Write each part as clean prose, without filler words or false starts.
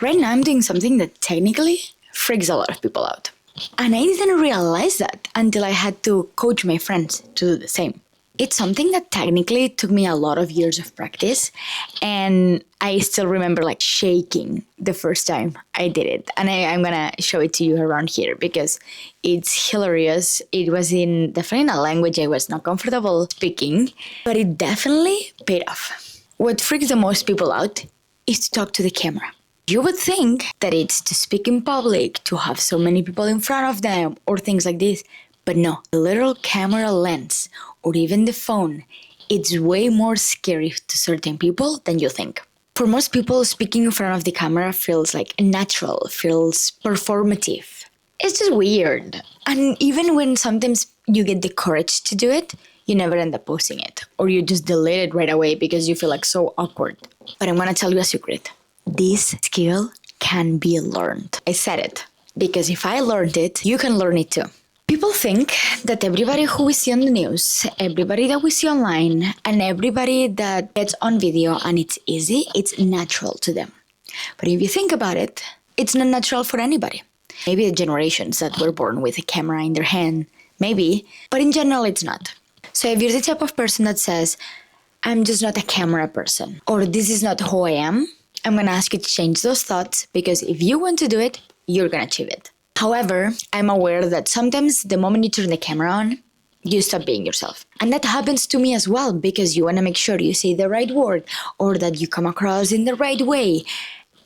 Right now I'm doing something that technically freaks a lot of people out. And I didn't realize that until I had to coach my friends to do the same. It's something that technically took me a lot of years of practice, and I still remember like shaking the first time I did it. And I'm gonna show it to you around here because it's hilarious. It was definitely in a language I was not comfortable speaking, but it definitely paid off. What freaks the most people out is to talk to the camera. You would think that it's to speak in public, to have so many people in front of them, or things like this. But no, the little camera lens, or even the phone, it's way more scary to certain people than you think. For most people, speaking in front of the camera feels like natural, feels performative. It's just weird. And even when sometimes you get the courage to do it, you never end up posting it. Or you just delete it right away because you feel like so awkward. But I'm gonna tell you a secret. This skill can be learned. I said it because if I learned it, you can learn it too. People think that everybody who we see on the news, everybody that we see online, and everybody that gets on video and it's easy, it's natural to them. But if you think about it, it's not natural for anybody. Maybe the generations that were born with a camera in their hand, maybe, but in general it's not. So if you're the type of person that says, I'm just not a camera person, or this is not who I am, I'm gonna ask you to change those thoughts because if you want to do it, you're gonna achieve it. However, I'm aware that sometimes the moment you turn the camera on, you stop being yourself. And that happens to me as well because you wanna make sure you say the right word or that you come across in the right way.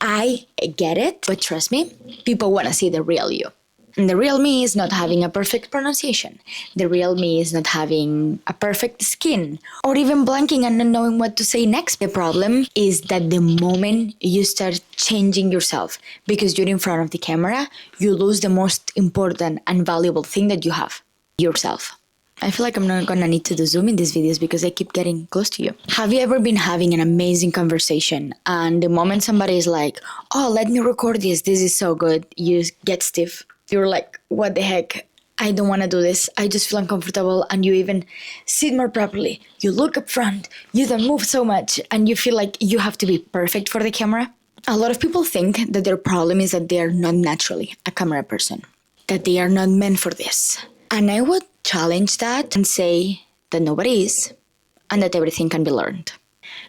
I get it, but trust me, people wanna see the real you. And the real me is not having a perfect pronunciation. The real me is not having a perfect skin or even blanking and not knowing what to say next. The problem is that the moment you start changing yourself because you're in front of the camera, you lose the most important and valuable thing that you have, yourself. I feel like I'm not gonna need to do Zoom in these videos because I keep getting close to you. Have you ever been having an amazing conversation and the moment somebody is like, oh, let me record this is so good, you get stiff? You're like, what the heck? I don't want to do this. I just feel uncomfortable. And you even sit more properly. You look up front. You don't move so much. And you feel like you have to be perfect for the camera. A lot of people think that their problem is that they are not naturally a camera person, that they are not meant for this. And I would challenge that and say that nobody is and that everything can be learned.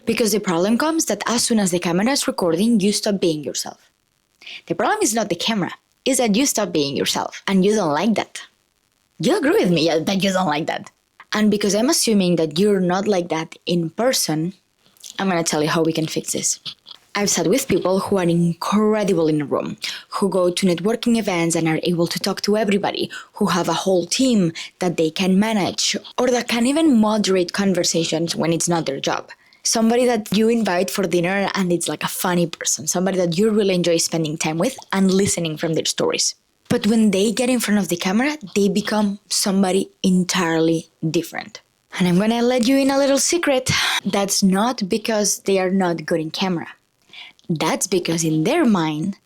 Because the problem comes that as soon as the camera is recording, you stop being yourself. The problem is not the camera. Is that you stop being yourself and you don't like that. You agree with me that you don't like that. And because I'm assuming that you're not like that in person, I'm going to tell you how we can fix this. I've sat with people who are incredible in a room, who go to networking events and are able to talk to everybody, who have a whole team that they can manage, or that can even moderate conversations when it's not their job. Somebody that you invite for dinner and it's like a funny person, somebody that you really enjoy spending time with and listening from their stories. But when they get in front of the camera, they become somebody entirely different. And I'm gonna let you in a little secret. That's not because they are not good in camera. That's because in their mind,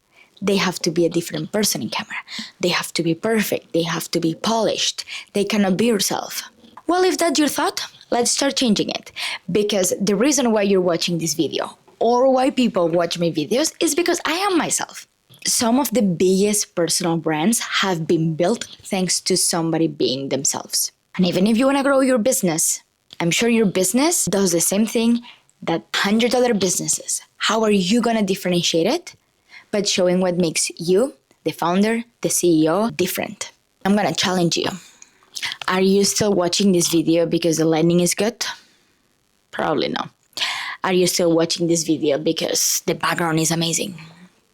they have to be a different person in camera. They have to be perfect. They have to be polished. They cannot be yourself. Well, if that's your thought, let's start changing it. Because the reason why you're watching this video or why people watch my videos is because I am myself. Some of the biggest personal brands have been built thanks to somebody being themselves. And even if you want to grow your business, I'm sure your business does the same thing that 100 other businesses. How are you going to differentiate it? By showing what makes you, the founder, the CEO, different. I'm going to challenge you. Are you still watching this video because the lighting is good? Probably no. Are you still watching this video because the background is amazing?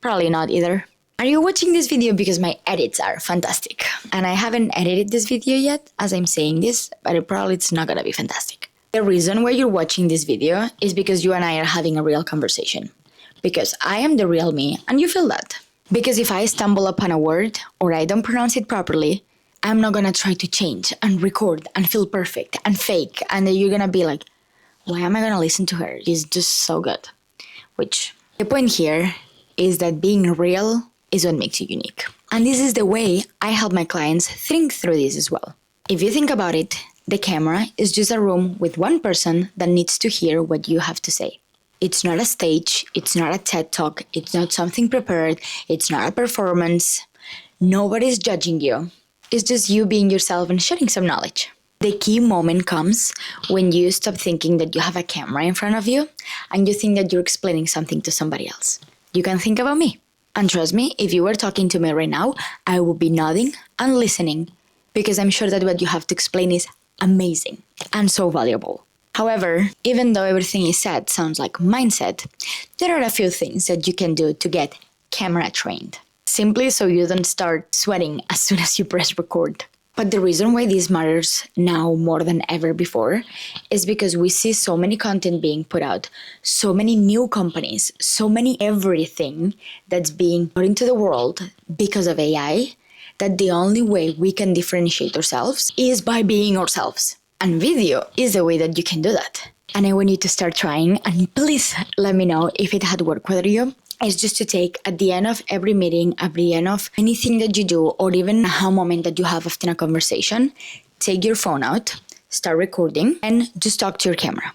Probably not either. Are you watching this video because my edits are fantastic? And I haven't edited this video yet as I'm saying this, but it's not gonna be fantastic. The reason why you're watching this video is because you and I are having a real conversation. Because I am the real me and you feel that. Because if I stumble upon a word or I don't pronounce it properly, I'm not gonna try to change and record and feel perfect and fake. And then you're gonna be like, why am I gonna listen to her? She's just so good. Which, the point here is that being real is what makes you unique. And this is the way I help my clients think through this as well. If you think about it, the camera is just a room with one person that needs to hear what you have to say. It's not a stage, it's not a TED talk, it's not something prepared, it's not a performance. Nobody's judging you. It's just you being yourself and sharing some knowledge. The key moment comes when you stop thinking that you have a camera in front of you and you think that you're explaining something to somebody else. You can think about me. And trust me, if you were talking to me right now, I would be nodding and listening because I'm sure that what you have to explain is amazing and so valuable. However, even though everything is said sounds like mindset, there are a few things that you can do to get camera trained. Simply so you don't start sweating as soon as you press record. But the reason why this matters now more than ever before is because we see so many content being put out, so many new companies, so many everything that's being put into the world because of AI, that the only way we can differentiate ourselves is by being ourselves. And video is the way that you can do that. And I want you to start trying, and please let me know if it had worked with you. It's just to take at the end of every meeting, at the end of anything that you do, or even a moment that you have after a conversation, take your phone out, start recording, and just talk to your camera.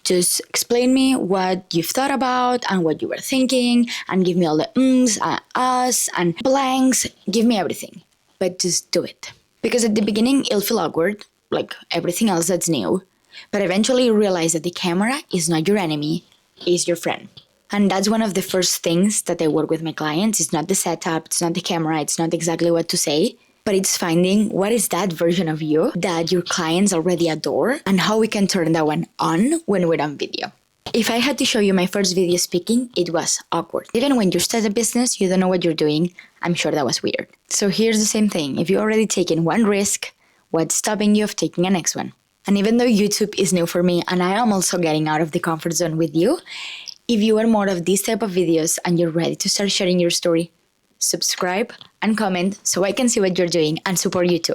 Just explain me what you've thought about and what you were thinking, and give me all the ums and us and blanks. Give me everything, but just do it. Because at the beginning, it'll feel awkward, like everything else that's new. But eventually you realize that the camera is not your enemy, it's your friend. And that's one of the first things that I work with my clients. It's not the setup, it's not the camera, it's not exactly what to say, but it's finding what is that version of you that your clients already adore and how we can turn that one on when we're on video. If I had to show you my first video speaking, it was awkward. Even when you start a business, you don't know what you're doing. I'm sure that was weird. So here's the same thing. If you've already taken one risk, what's stopping you of taking a next one? And even though YouTube is new for me and I am also getting out of the comfort zone with you, if you want more of these type of videos and you're ready to start sharing your story, subscribe and comment so I can see what you're doing and support you too.